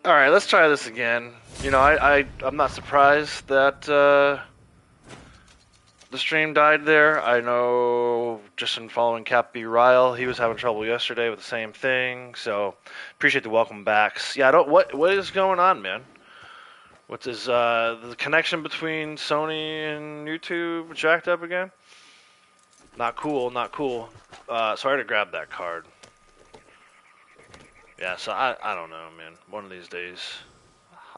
All right, let's try this again. You know, I'm not surprised that the stream died there. I know just in following Cap B Ryle, he was having trouble yesterday with the same thing. So appreciate the welcome backs. Yeah, I don't. What is going on, man? What's the connection between Sony and YouTube jacked up again? Not cool. Not cool. Sorry to grab that card. Yeah, so I don't know, man. One of these days,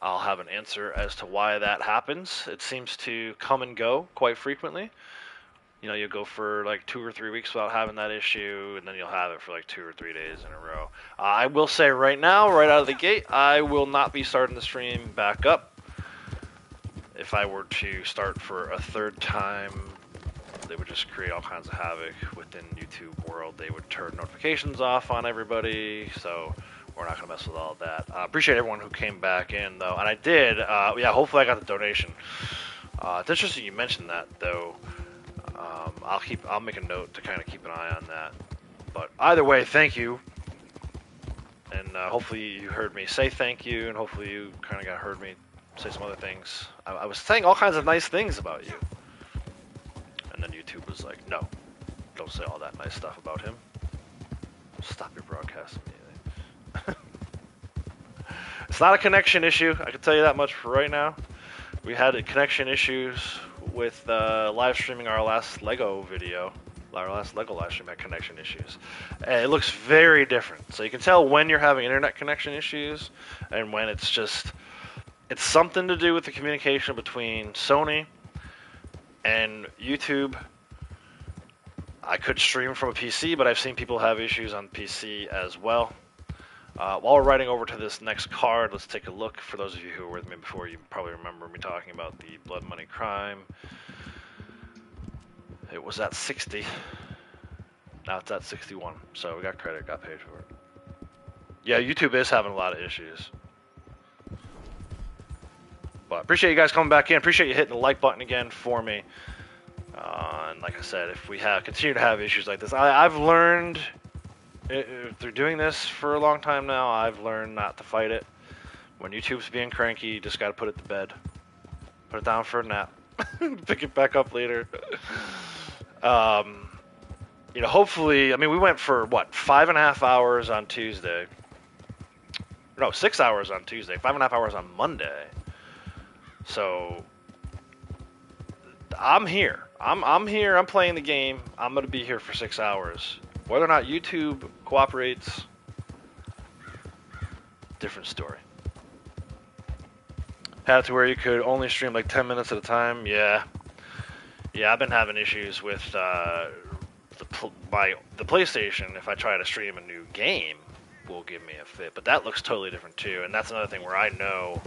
I'll have an answer as to why that happens. It seems to come and go quite frequently. You know, you'll go for like 2 or 3 weeks without having that issue, and then you'll have it for like 2 or 3 days in a row. I will say right now, right out of the gate, I will not be starting the stream back up. If I were to start for a third time, they would just create all kinds of havoc within YouTube world. They would turn notifications off on everybody, so we're not going to mess with all of that. Appreciate everyone who came back in, though. And I did, yeah, hopefully I got the donation. It's interesting you mentioned that, though. I'll make a note to kind of keep an eye on that. But either way, thank you. And hopefully you heard me say thank you, and hopefully you kind of heard me say some other things. I was saying all kinds of nice things about you. And then YouTube was like, no, don't say all that nice stuff about him. Stop your broadcast immediately. It's not a connection issue, I can tell you that much for right now. We had connection issues with live streaming our last Lego video. Our last Lego live stream had connection issues. And it looks very different. So you can tell when you're having internet connection issues and when it's just, it's something to do with the communication between Sony and YouTube. I could stream from a PC, but I've seen people have issues on PC as well. While we're riding over to this next card, let's take a look. For those of you who were with me before, you probably remember me talking about the Blood Money Crime. It was at 60. Now it's at 61. So we got credit, got paid for it. Yeah, YouTube is having a lot of issues. But appreciate you guys coming back in. Appreciate you hitting the like button again for me. And like I said, if we continue to have issues like this, I've learned, through doing this for a long time now, I've learned not to fight it. When YouTube's being cranky, you just gotta put it to bed. Put it down for a nap. Pick it back up later. You know, hopefully, I mean, we went for, what, 5.5 hours on Tuesday. No, 6 hours on Tuesday. 5.5 hours on Monday. So, I'm here. I'm here. I'm playing the game. I'm going to be here for 6 hours. Whether or not YouTube cooperates, different story. Had it to where you could only stream like 10 minutes at a time. Yeah. Yeah, I've been having issues with the PlayStation. If I try to stream a new game, will give me a fit. But that looks totally different too. And that's another thing where I know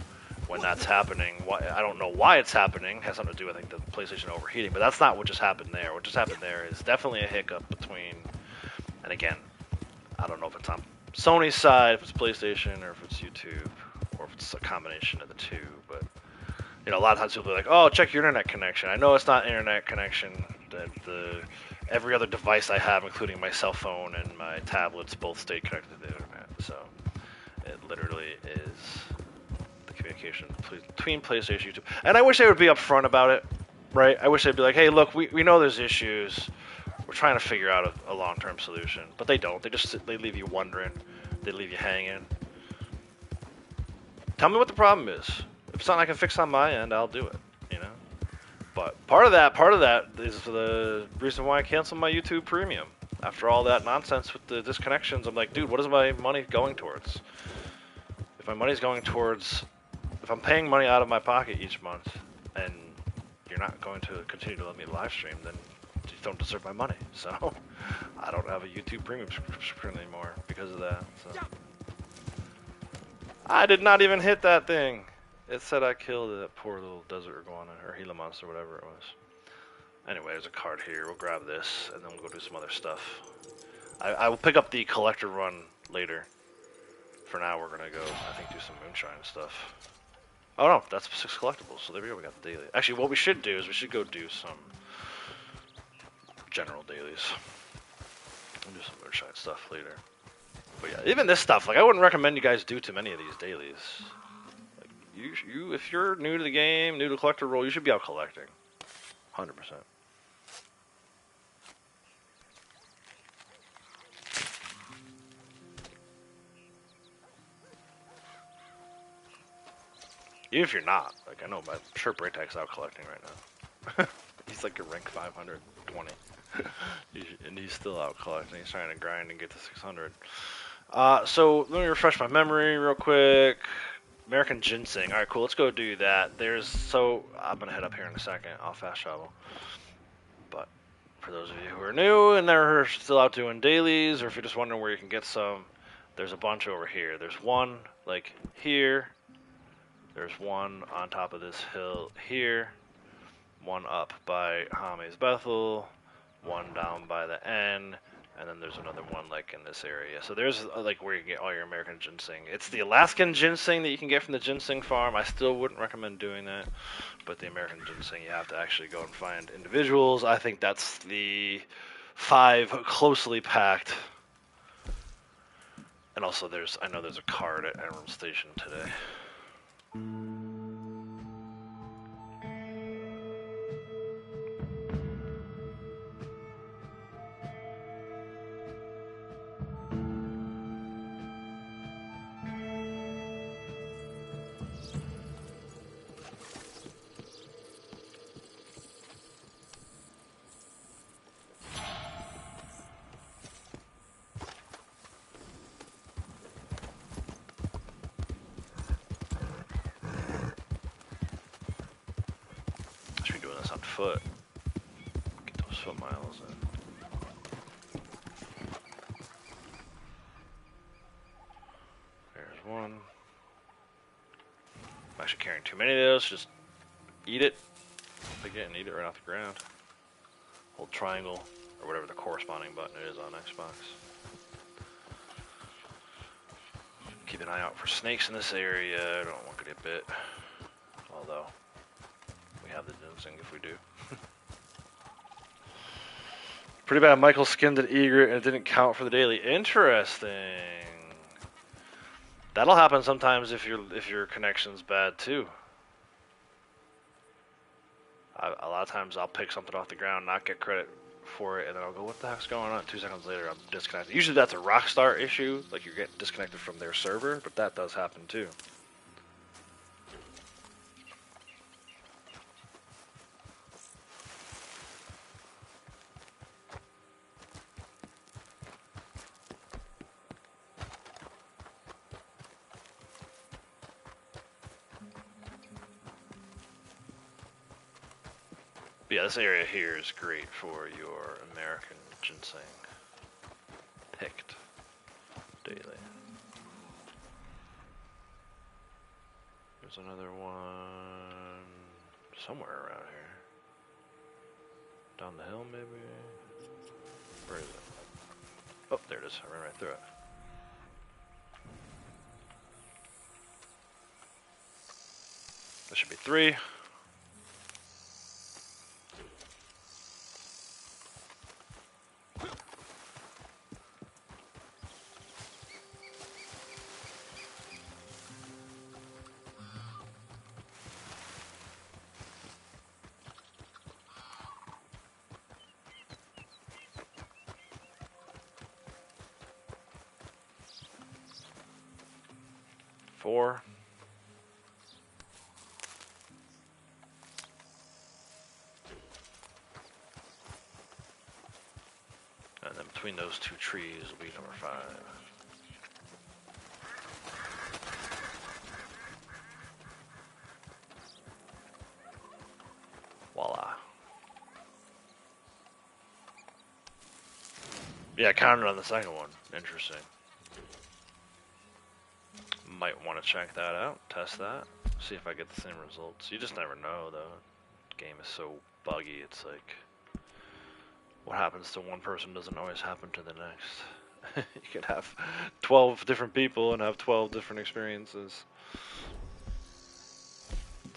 when that's happening. I don't know why it's happening. It has something to do with, I think, the PlayStation overheating. But that's not what just happened there. What just happened there is definitely a hiccup between, and again, I don't know if it's on Sony's side, if it's PlayStation, or if it's YouTube, or if it's a combination of the two. But you know, a lot of times people are like, "Oh, check your internet connection." I know it's not internet connection. Every other device I have, including my cell phone and my tablets, both stay connected to the internet. So it literally is the communication between PlayStation and YouTube. And I wish they would be upfront about it, right? I wish they'd be like, "Hey, look, we know there's issues. We're trying to figure out a long-term solution." But they don't. They leave you wondering. They leave you hanging. Tell me what the problem is. If it's something I can fix on my end, I'll do it, you know? But part of that is the reason why I canceled my YouTube Premium. After all that nonsense with the disconnections, I'm like, dude, what is my money going towards? If my money's going towards, if I'm paying money out of my pocket each month, and you're not going to continue to let me live stream, then you don't deserve my money. So I don't have a YouTube Premium subscription anymore because of that. So I did not even hit that thing. It said I killed that poor little desert iguana, or Gila monster, whatever it was. Anyway, there's a card here. We'll grab this, and then we'll go do some other stuff. I will pick up the collector run later. For now, we're going to go, I think, do some moonshine stuff. Oh, no, that's 6 collectibles, so there we go. We got the daily. Actually, what we should do is we should go do some general dailies. We'll do some moonshine stuff later. But yeah, even this stuff, like I wouldn't recommend you guys do too many of these dailies. Like you, if you're new to the game, new to collector role, you should be out collecting, 100%. Even if you're not, like I know, I'm sure Braytek's out collecting right now. He's like a rank 520, and he's still out collecting. He's trying to grind and get to 600. So let me refresh my memory real quick. American ginseng. All right, cool. Let's go do that. So I'm gonna head up here in a second. I'll fast travel. But for those of you who are new and they're still out doing dailies, or if you're just wondering where you can get some, there's a bunch over here. There's one like here. There's one on top of this hill here. One up by Hame's Bethel. One down by the N. And then there's another one like in this area. So there's like where you can get all your American ginseng. It's the Alaskan ginseng that you can get from the ginseng farm. I still wouldn't recommend doing that. But the American ginseng, you have to actually go and find individuals. I think that's the 5 closely packed. And also I know there's a card at Emerald Station today. Foot. Get those foot miles in. There's one. I'm actually carrying too many of those. Just eat it. Pick it and eat it right off the ground. Hold triangle or whatever the corresponding button is on Xbox. Keep an eye out for snakes in this area. I don't want to get bit. Although we have the ginseng if we do. Pretty bad. Michael skimmed an egret and it didn't count for the daily. Interesting. That'll happen sometimes if your connection's bad too. A lot of times I'll pick something off the ground, not get credit for it, and then I'll go, "What the heck's going on?" 2 seconds later, I'm disconnected. Usually that's a Rockstar issue, like you're getting disconnected from their server, but that does happen too. But yeah, this area here is great for your American ginseng. Picked daily. There's another one somewhere around here. Down the hill, maybe? Where is it? Oh, there it is. I ran right through it. There should be 3. Four. And then between those 2 trees will be number 5. Voila. Yeah, I counted on the second one. Interesting. Might want to check that out, test that, see if I get the same results. You just never know, though. The game is so buggy, it's like, what happens to one person doesn't always happen to the next. You could have 12 different people and have 12 different experiences.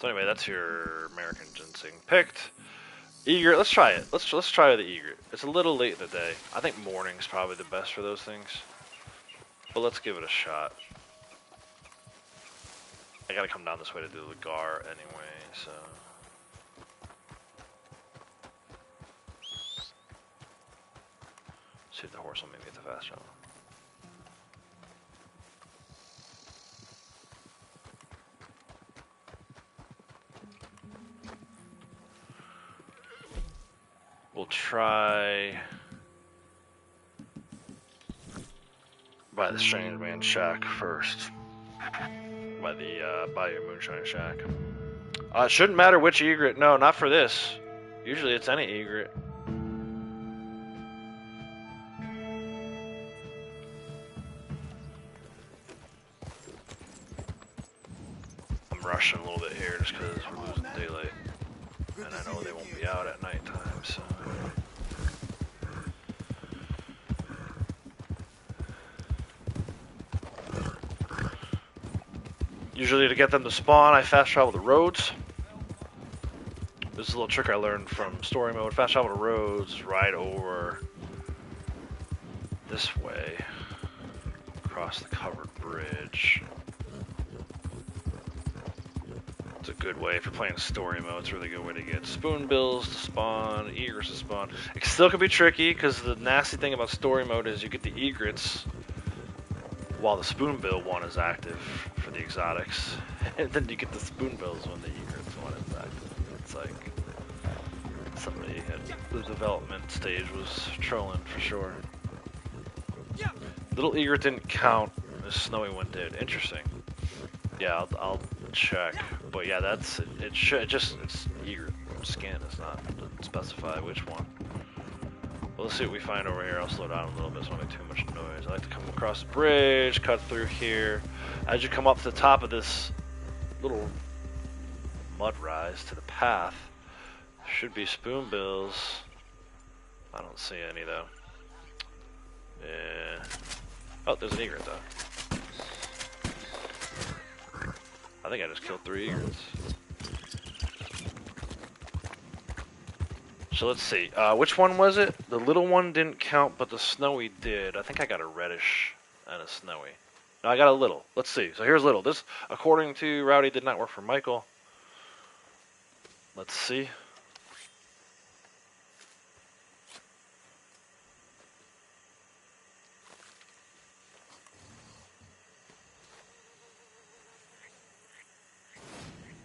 So anyway, that's your American ginseng picked. Egret, let's try it. Let's try the egret. It's a little late in the day. I think morning's probably the best for those things. but let's give it a shot. I gotta come down this way to do the Gar anyway, so. See if the horse will maybe get the fast travel. We'll try by the Strange Man Shack first. By the Bayou Moonshine Shack. It shouldn't matter which egret. No, not for this. Usually it's any egret. I'm rushing a little bit here just because we're losing daylight. And I know they won't be out at nighttime, so. Usually to get them to spawn, I fast travel the roads. This is a little trick I learned from story mode. Fast travel to roads, ride over this way, across the covered bridge. It's a good way if you're playing story mode. It's a really good way to get spoonbills to spawn, egrets to spawn. It still can be tricky because the nasty thing about story mode is you get the egrets while the spoonbill one is active for the exotics, and then you get the spoonbills when the egrets one is active. It's like somebody at the development stage was trolling for sure. Little egret didn't count, the snowy one did. Interesting. Yeah, I'll check. But yeah, that's it. It's egret skin. It's not, doesn't specify which one. Well, let's see what we find over here. I'll slow down a little bit so I don't make too much noise. I like to come across the bridge, cut through here. As you come up to the top of this little mud rise to the path, should be spoonbills. I don't see any though. Yeah. Oh, there's an egret though. I think I just killed 3 egrets. So let's see. Which one was it? The little one didn't count, but the snowy did. I think I got a reddish and a snowy. No, I got a little. Let's see. So here's little. This, according to Rowdy, did not work for Michael. Let's see.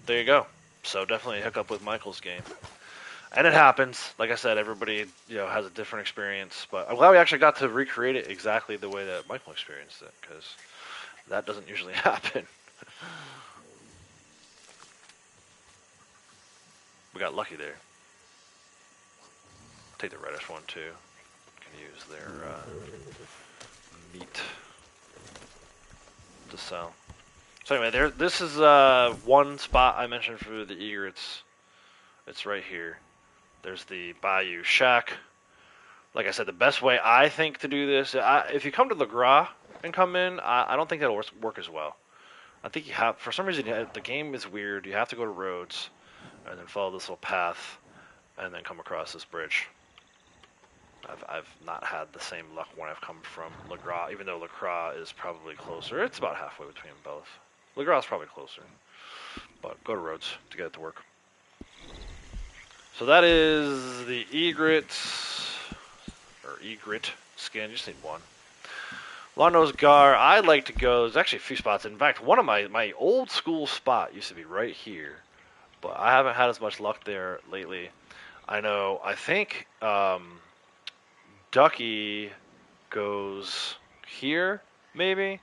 There you go. So definitely a hiccup with Michael's game. And it happens. Like I said, everybody has a different experience. But I'm glad we actually got to recreate it exactly the way that Michael experienced it, because that doesn't usually happen. We got lucky there. Take the reddish one too. Can use their meat to sell. So anyway, this is one spot I mentioned for the egrets. It's right here. There's the Bayou Shack. Like I said, the best way I think to do this, if you come to Le Gras and come in, I don't think that'll work as well. I think you have, for some reason, the game is weird. You have to go to roads and then follow this little path and then come across this bridge. I've not had the same luck when I've come from Le Gras, even though Le Gras is probably closer. It's about halfway between both. Le Gras is probably closer, but go to roads to get it to work. So that is the egret skin. You just need one. Long-nosed gar. I like to go. There's actually a few spots. In fact, one of my old school spot used to be right here, but I haven't had as much luck there lately. I think Ducky goes here, maybe.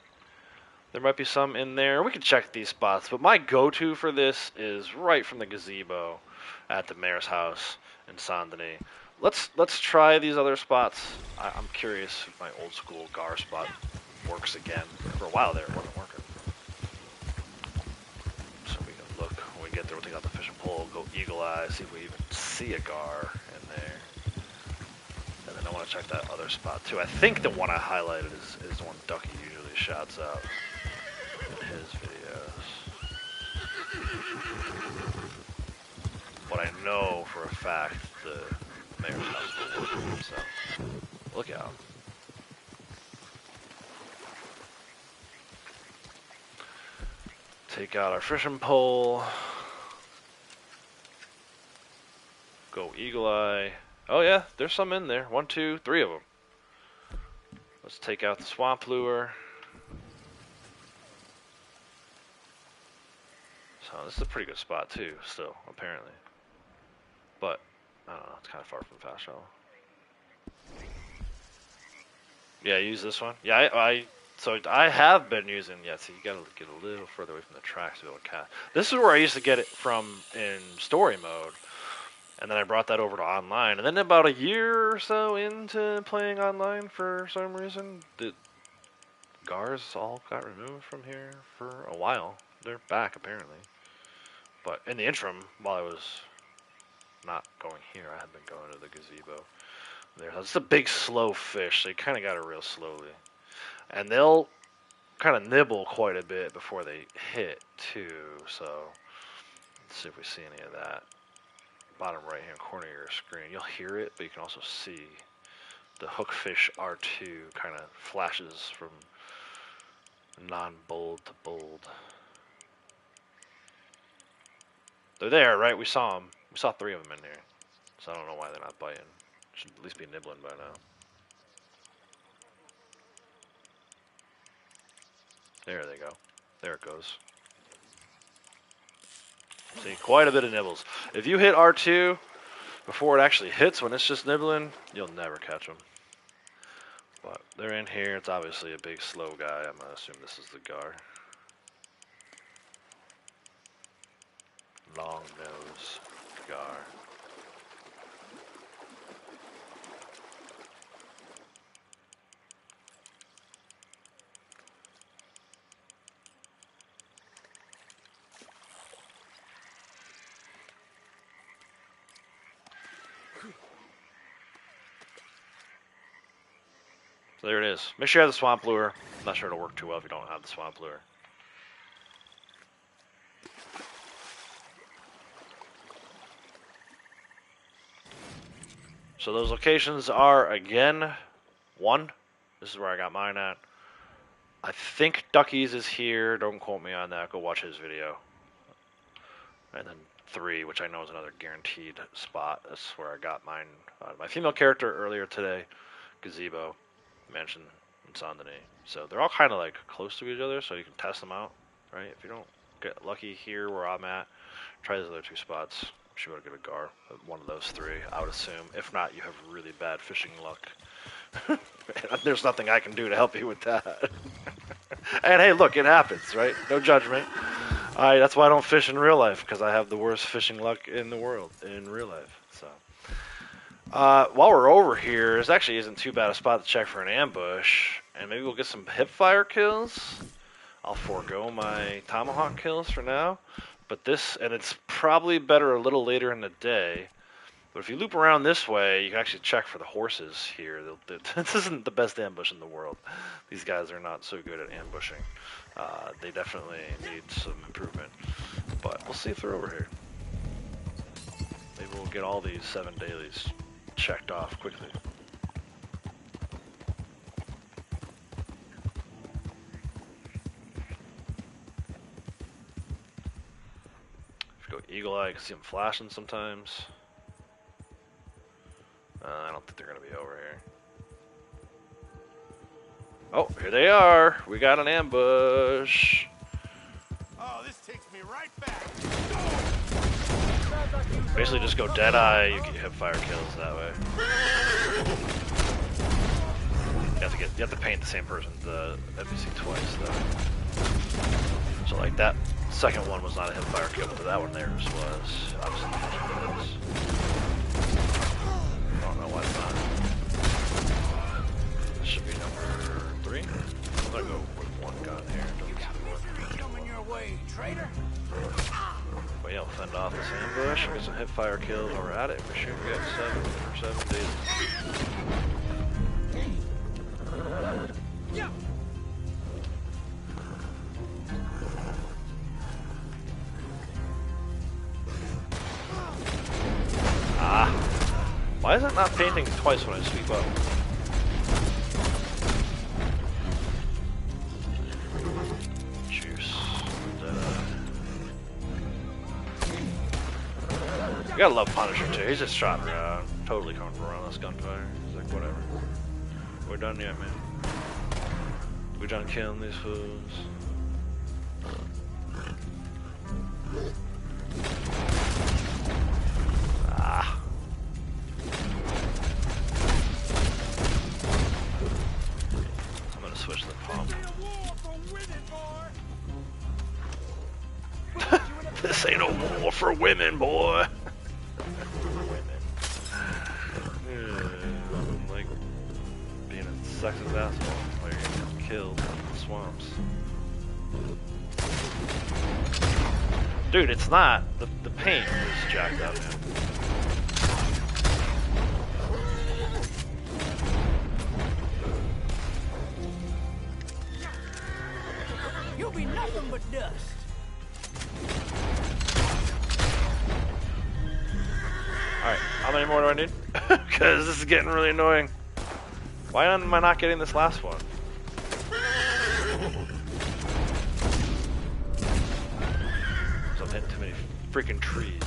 There might be some in there. We can check these spots, but my go-to for this is right from the gazebo at the mayor's house in Saint-Denis. Let's try these other spots. I'm curious if my old school gar spot works again. For a while there, it wasn't working. So we can look when we get there. We'll take out the fishing pole, go eagle eye, see if we even see a gar in there. And then I want to check that other spot too. I think the one I highlighted is the one Ducky usually shouts out in his videos. But I know for a fact the mayor's house will work, so look out. Take out our fishing pole. Go eagle eye. Oh yeah, there's some in there. 1, 2, 3 of them. Let's take out the swamp lure. So this is a pretty good spot too, still, apparently. But, I don't know, it's kind of far from fast travel. Yeah, use this one. Yeah, so I have been using, yeah, so you gotta get a little further away from the tracks to be able to cast. This is where I used to get it from in story mode. And then I brought that over to online. And then about a year or so into playing online for some reason, the GARs all got removed from here for a while. They're back apparently. But in the interim, while I was not going here, I had been going to the gazebo. It's a big slow fish, so you kind of got it real slowly. And they'll kind of nibble quite a bit before they hit too, so let's see if we see any of that. Bottom right hand corner of your screen, you'll hear it, but you can also see the hookfish R2 kind of flashes from non-bold to bold. They're there, right? We saw them. We saw 3 of them in here, so I don't know why they're not biting. Should at least be nibbling by now. There they go. There it goes. See, quite a bit of nibbles. If you hit R2 before it actually hits, when it's just nibbling, you'll never catch them. But they're in here. It's obviously a big, slow guy. I'm going to assume this is the gar. Long nose gar. So there it is. Make sure you have the swamp lure. I'm not sure it'll work too well if you don't have the swamp lure. So those locations are, again, 1. This is where I got mine at. I think Ducky's is here. Don't quote me on that. Go watch his video. And then 3, which I know is another guaranteed spot. That's where I got mine. My female character earlier today, Gazebo, Mansion, and Sandini. So they're all kind of like close to each other, so you can test them out, right? If you don't get lucky here where I'm at, try those other 2 spots. Should be able to get a gar at one of those 3, I would assume. If not, you have really bad fishing luck. There's nothing I can do to help you with that. And hey, look, it happens, right? No judgment. That's why I don't fish in real life, because I have the worst fishing luck in the world in real life. So, while we're over here, this actually isn't too bad a spot to check for an ambush, and maybe we'll get some hip fire kills. I'll forego my tomahawk kills for now, but this, and it's probably better a little later in the day. But if you loop around this way, you can actually check for the horses here. This isn't the best ambush in the world. These guys are not so good at ambushing. They definitely need some improvement. But we'll see if they're over here. Maybe we'll get all these 7 dailies checked off quickly. If you go eagle eye, you can see them flashing sometimes. I don't think they're going to be over here. Oh, here they are. We got an ambush. Oh, this takes me right back. Basically just go dead eye, you get hip fire kills that way. You have to paint the same person, the NPC twice though. So like that second one was not a hip fire kill, but that one there was. Obviously it was. I don't know why it's not. This should be number 3. I'm gonna go with 1 gun here. Coming your way, traitor. But yeah, we'll fend off this ambush. We'll get some hip fire kills while we're at it. For sure, we got 7 days. Yeah. Why is it not painting twice when I sweep up? Juice. gotta love Punisher too. He's just trotting around, totally comfortable around this gunfire. He's like, whatever. We're done yet, man. We're done killing these fools. Ah. I'm gonna switch the pump. This ain't a war for women, boy. I'm like being a sexist asshole while you're getting killed in the swamps. Dude, it's not. The paint is jacked up, man. You'll be nothing but dust. Alright, how many more do I need? Because this is getting really annoying. Why am I not getting this last one? So I'm hitting too many freaking trees.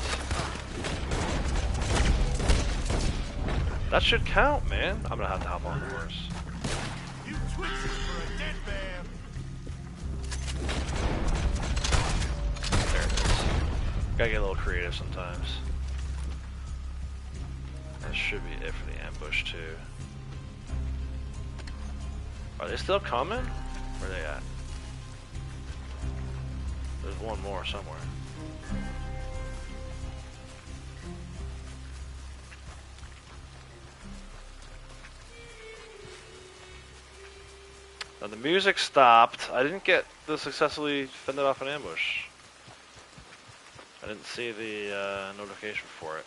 That should count, man. I'm gonna have to hop on the horse. You twitching for a dead man. There it is. Gotta get a little creative sometimes. That should be it for the ambush too. Are they still coming? Where are they at? There's one more somewhere. Now the music stopped. I didn't get the successfully fended off an ambush. I didn't see the notification for it.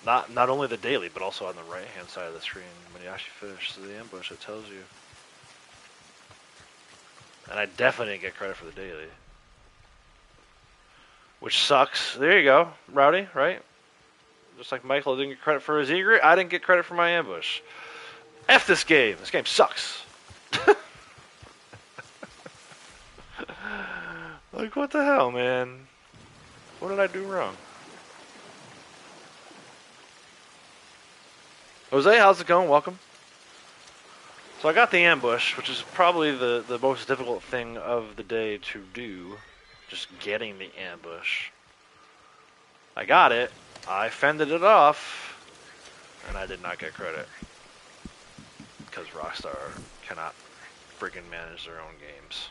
Not only the daily, but also on the right hand side of the screen. When you actually finish the ambush, it tells you. And I definitely didn't get credit for the daily. Which sucks. There you go. Rowdy, right? Just like Michael didn't get credit for his egret, I didn't get credit for my ambush. F this game. This game sucks. Like, what the hell, man? What did I do wrong? Jose, how's it going? Welcome. So I got the ambush, which is probably the most difficult thing of the day to do. Just getting the ambush. I got it. I fended it off. And I did not get credit. Because Rockstar cannot freaking manage their own games.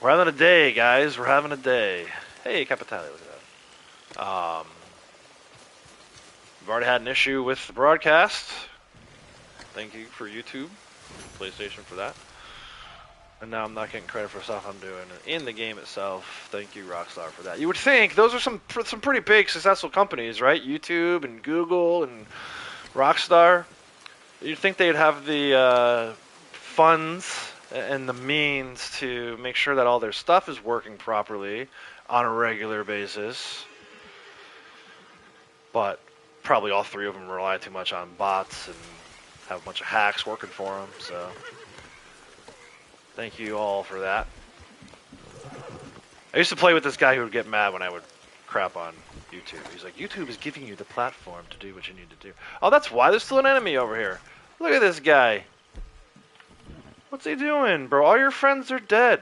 We're having a day, guys. We're having a day. Hey, Capitale, look at that. We've already had an issue with the broadcast. Thank you for YouTube, PlayStation for that. And now I'm not getting credit for stuff I'm doing in the game itself. Thank you, Rockstar, for that. You would think those are some pretty big, successful companies, right? YouTube and Google and Rockstar. You'd think they'd have the funds and the means to make sure that all their stuff is working properly on a regular basis. But probably all three of them rely too much on bots and have a bunch of hacks working for them, so thank you all for that. I used to play with this guy who would get mad when I would crap on YouTube. He's like, YouTube is giving you the platform to do what you need to do. Oh, that's why there's still an enemy over here. Look at this guy. What's he doing, bro? All your friends are dead.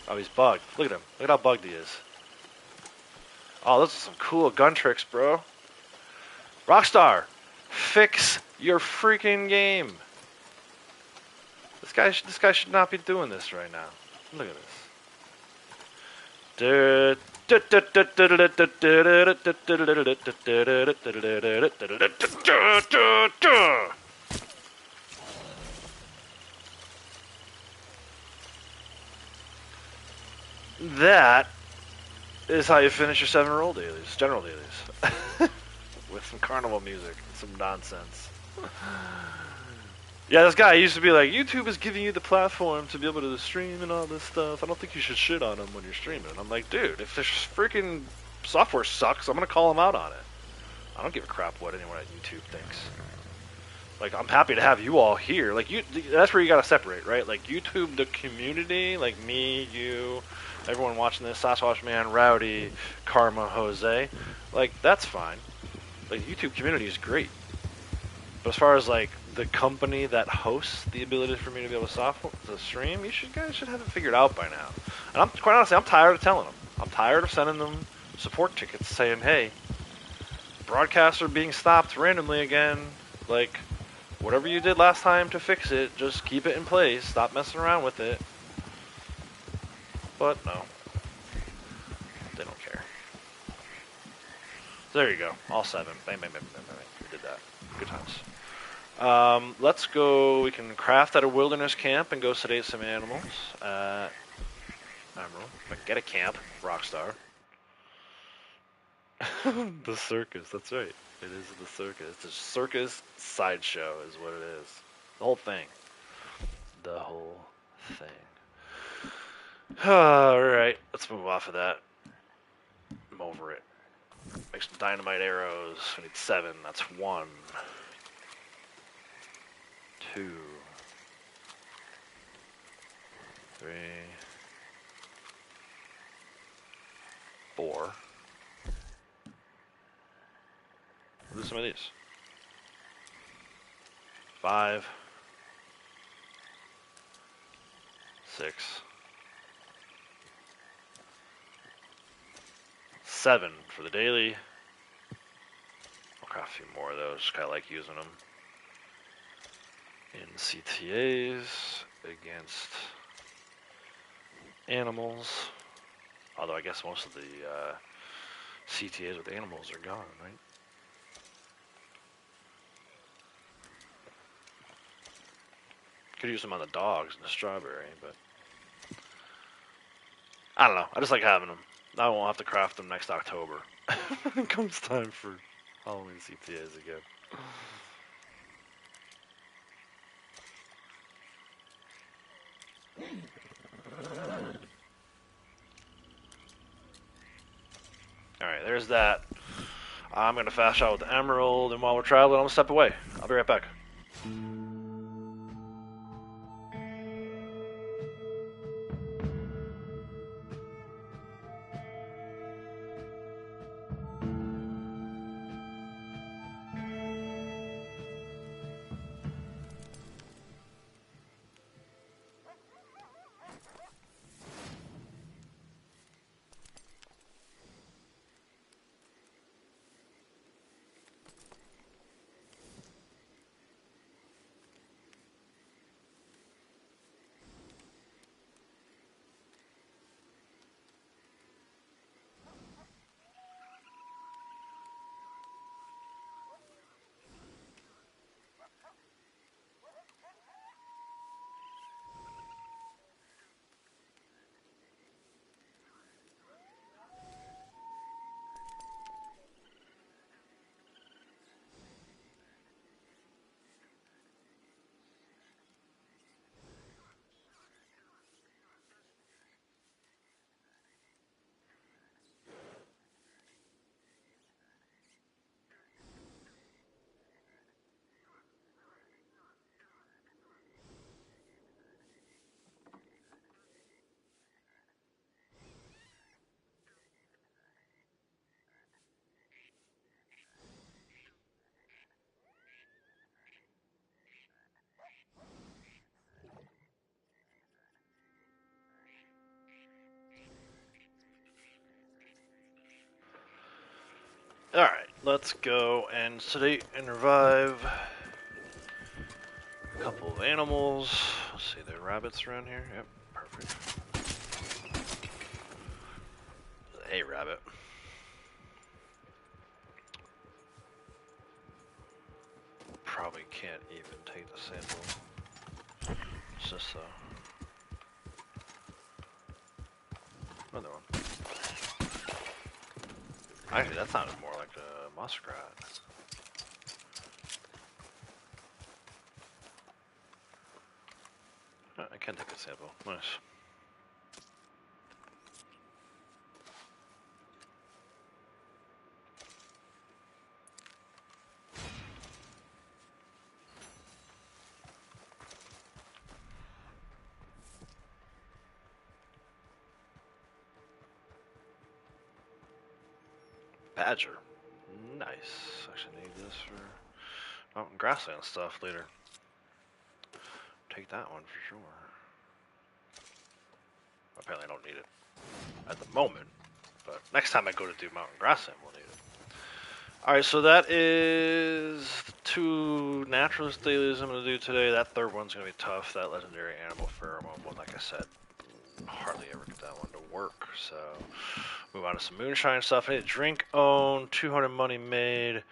Oh, he's bugged. Look at him. Look at how bugged he is. Oh, those are some cool gun tricks, bro. Rockstar, fix your freaking game. This guy should not be doing this right now. Look at this. That is how you finish your 7-roll dailies, general dailies. With some carnival music and some nonsense. Yeah, this guy used to be like, YouTube is giving you the platform to be able to stream and all this stuff. I don't think you should shit on them when you're streaming. And I'm like, dude, if this freaking software sucks, I'm going to call them out on it. I don't give a crap what anyone at YouTube thinks. Like, I'm happy to have you all here. Like, that's where you got to separate, right? Like, YouTube, the community, like me, you, everyone watching this, Sasquatch Man, Rowdy, Karma, Jose, like that's fine. Like YouTube community is great. But as far as like the company that hosts the ability for me to be able to stream, guys should have it figured out by now. And I'm quite honestly, I'm tired of telling them. I'm tired of sending them support tickets saying, "Hey, broadcasts are being stopped randomly again. Like, whatever you did last time to fix it, just keep it in place. Stop messing around with it." But no, they don't care. So there you go, all 7. Bang, bang, bang, bang, bang, bang. We did that. Good times. Let's go. We can craft at a wilderness camp and go sedate some animals at Emerald. Get a camp, Rockstar. The circus. That's right. It is the circus. The circus sideshow is what it is. The whole thing. The whole thing. All right. Let's move off of that. I'm over it. Make some dynamite arrows. We need 7. That's 1, 2, 3, 4. We'll do some of these. 5, 6, 7 for the daily. I'll craft a few more of those. Just kind of like using them in CTAs against animals. Although I guess most of the CTAs with animals are gone, right? Could use them on the dogs and the strawberry, but I don't know. I just like having them. I won't have to craft them next October. It comes time for Halloween CTAs again. Alright, there's that. I'm going to fast shot with the Emerald, and while we're traveling, I'm going to step away. I'll be right back. Alright, let's go and sedate and revive a couple of animals. Let's see, there are rabbits around here? Yep, perfect. Hey, rabbit. Probably can't even take the sample. It's just another one. Actually, that sounded more like a muskrat. Oh, I can take a sample. Nice. Badger. Nice. Actually need this for mountain grassland stuff later. Take that one for sure. Apparently I don't need it at the moment, but next time I go to do mountain grassland, we'll need it. Alright, so that is the 2 naturalist dailies I'm going to do today. That third one's going to be tough. That legendary animal pheromone one, like I said, hardly ever get that one to work. So, move on to some moonshine stuff. I need a drink owned, 200 money made,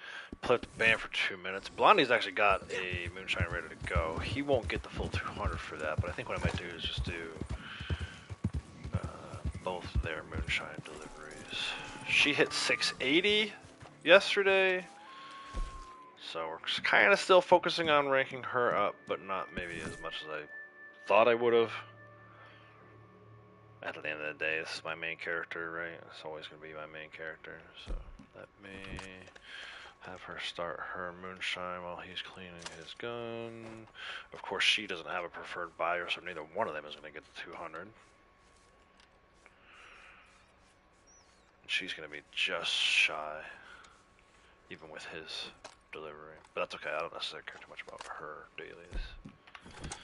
play with the band for 2 minutes. Blondie's actually got a moonshine ready to go. He won't get the full 200 for that, but I think what I might do is just do both their moonshine deliveries. She hit 680 yesterday, so we're kind of still focusing on ranking her up, but not maybe as much as I thought I would have. At the end of the day, this is my main character, right? It's always going to be my main character, so let me have her start her moonshine while he's cleaning his gun. Of course, she doesn't have a preferred buyer, so neither one of them is going to get the 200. She's going to be just shy, even with his delivery. But that's okay, I don't necessarily care too much about her dailies.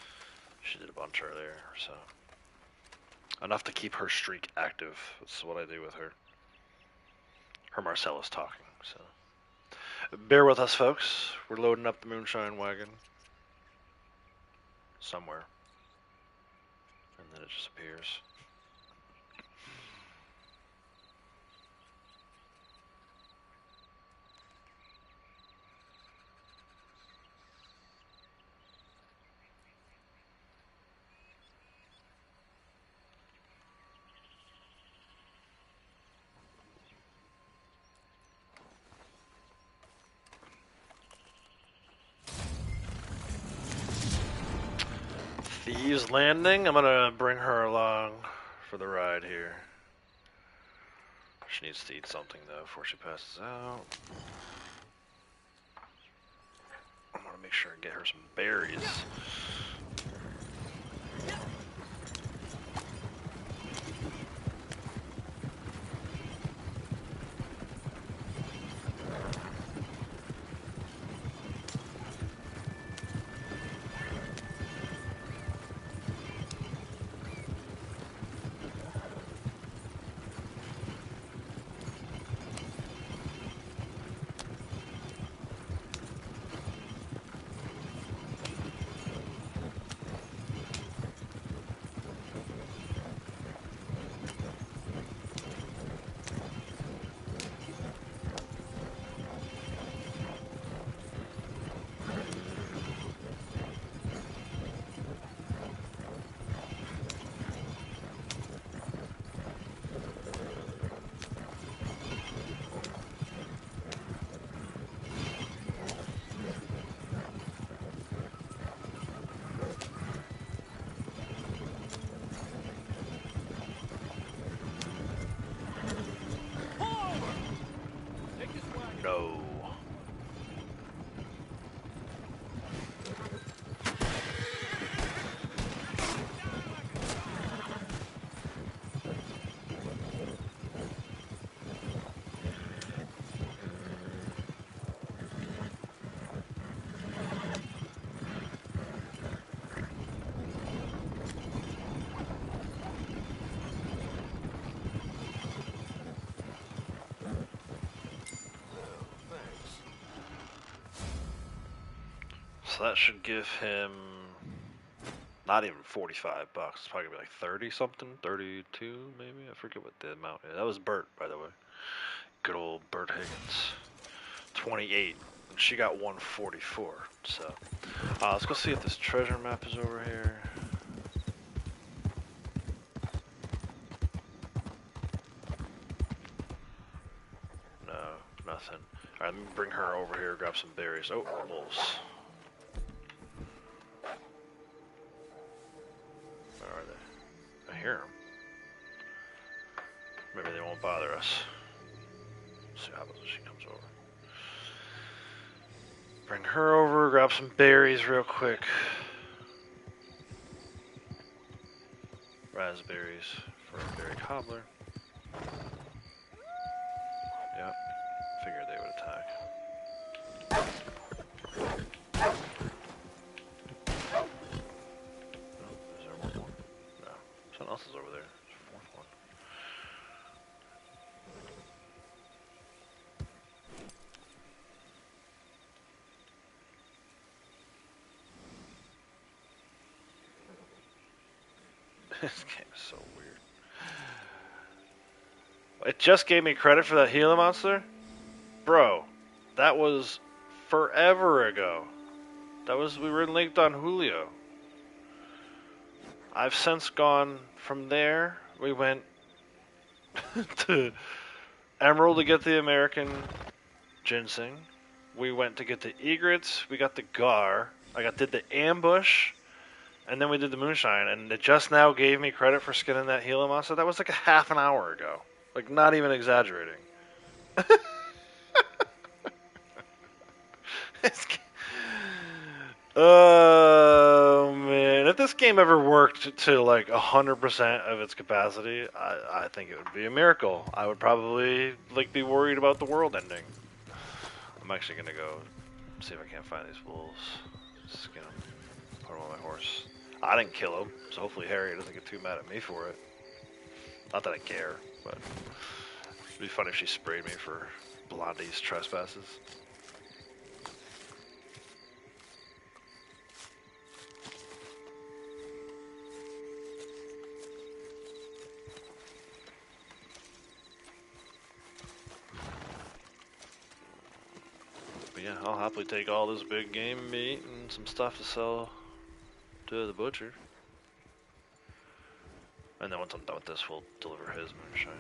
She did a bunch earlier, so. Enough to keep her streak active. That's what I do with her. Her Marcella's talking, so. Bear with us, folks. We're loading up the moonshine wagon. Somewhere. And then it just appears. Thieves Landing. I'm gonna bring her along for the ride here. She needs to eat something though before she passes out. I want to make sure and get her some berries. No. So that should give him not even 45 bucks. It's probably gonna be like 30 something, 32 maybe. I forget what the amount is. That was Bert, by the way. Good old Bert Higgins. 28. And she got 144. So let's go see if this treasure map is over here. No, nothing. Alright, let me bring her over here, grab some berries. Oh, wolves. Where are they? I hear them. Maybe they won't bother us. See how she comes over. Bring her over, grab some berries real quick. Raspberries for a berry cobbler. Yep. figured they would attack. Oh, is there one more? No. Something else is over there. There's a fourth one. This game is so weird. It just gave me credit for that Gila monster? Bro, that was forever ago. We were in Lake Don Julio. I've since gone from there. We went to Emerald to get the American ginseng. We went to get the egrets. We got the gar. Did the ambush. And then we did the moonshine. And it just now gave me credit for skinning that Gila monster. That was like a half an hour ago. Like, not even exaggerating. Oh man! If this game ever worked to like 100% of its capacity, I think it would be a miracle. I would probably like be worried about the world ending. I'm actually gonna go see if I can't find these wolves. Skin them, put them on my horse. I didn't kill them, so hopefully Harry doesn't get too mad at me for it. Not that I care, but it'd be funny if she sprayed me for Blondie's trespasses. But yeah, I'll happily take all this big game meat and some stuff to sell to the butcher. And then once I'm done with this, we'll deliver his moonshine.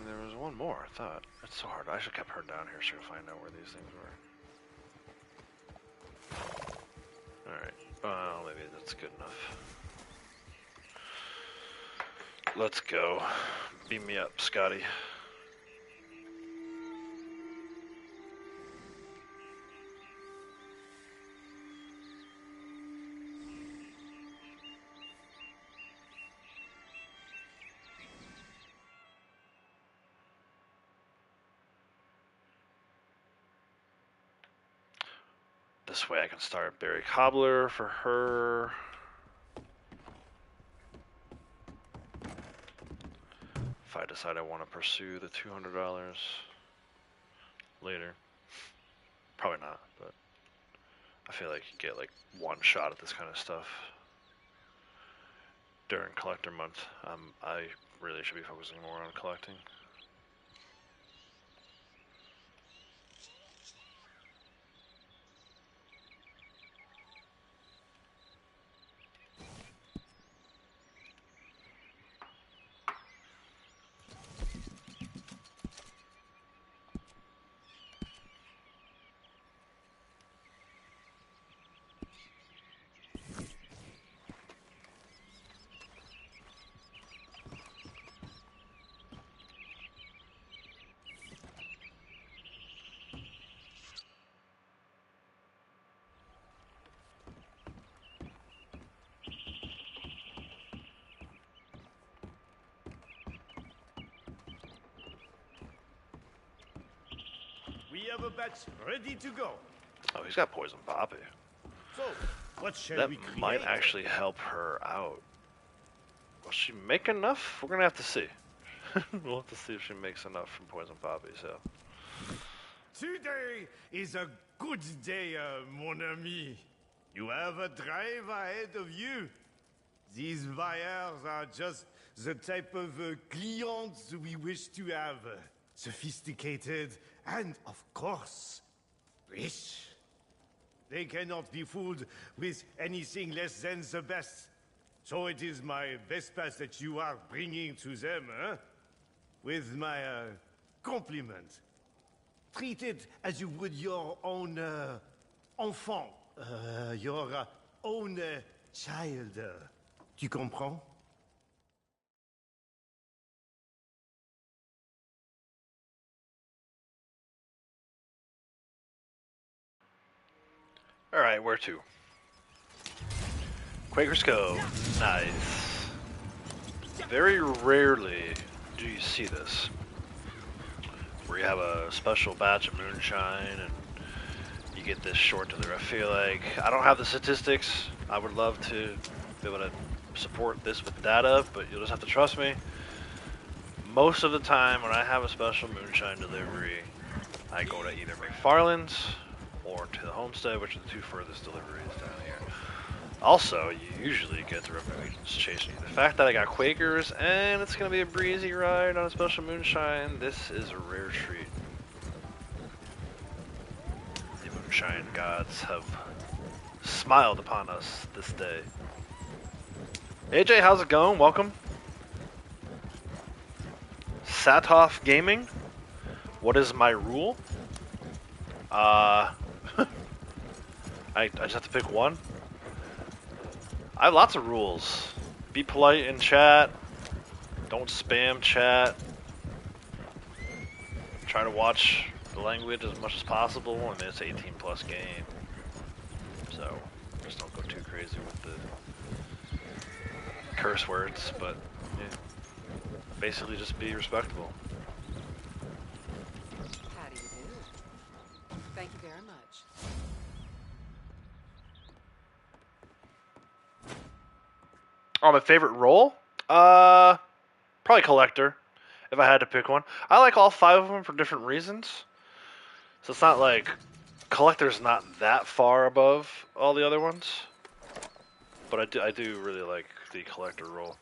There was one more, I thought. It's so hard. I should have kept her down here so I could find out where these things were. Alright. Well, maybe that's good enough. Let's go. Beam me up, Scotty. This way I can start Berry Cobbler for her. If I decide I want to pursue the $200 later. Probably not, but I feel like you get like one shot at this kind of stuff during collector month. I really should be focusing more on collecting. We have a batch ready to go. Oh, he's got Poison Poppy. So, what shall That we create? might actually help her out. Will she make enough? We're gonna have to see. We'll have to see if she makes enough from Poison Poppy, so. Today is a good day, mon ami. You have a drive ahead of you. These buyers are just the type of clients we wish to have. Sophisticated and, of course, rich. They cannot be fooled with anything less than the best. So it is my Vespas that you are bringing to them, huh? With my compliment. Treat it as you would your own enfant. Your own child. Tu comprends? Alright, where to? Quaker's Cove. Nice. Very rarely do you see this, where you have a special batch of moonshine and you get this short delivery. I feel like I don't have the statistics. I would love to be able to support this with data, but you'll just have to trust me. Most of the time when I have a special moonshine delivery, I go to either McFarland's or to the homestead, which are the two furthest deliveries down here. Also, you usually get the revenue agents chasing you. The fact that I got Quakers and it's going to be a breezy ride on a special moonshine, this is a rare treat. The moonshine gods have smiled upon us this day. AJ, how's it going? Welcome. Satoff Gaming. What is my rule? I just have to pick one. I have lots of rules. Be polite in chat. Don't spam chat. Try to watch the language as much as possible. I mean, it's an 18 plus game. So, just don't go too crazy with the curse words, but yeah. Basically just be respectable. How do you do? Thank you very much. Oh, my favorite role? Probably collector, if I had to pick one. I like all 5 of them for different reasons. So it's not like collector's not that far above all the other ones. But I do really like the collector role.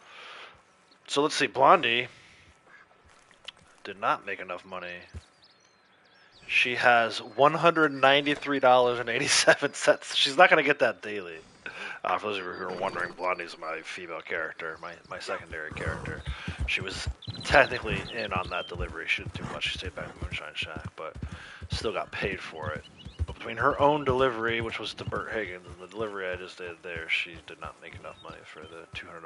So let's see, Blondie did not make enough money. She has $193.87. She's not going to get that daily. For those of you who are wondering, Blondie's my female character, my secondary character. She was technically in on that delivery. She didn't do much. She stayed back in Moonshine Shack, but still got paid for it. But between her own delivery, which was to Burt Higgins, and the delivery I just did there, she did not make enough money for the $200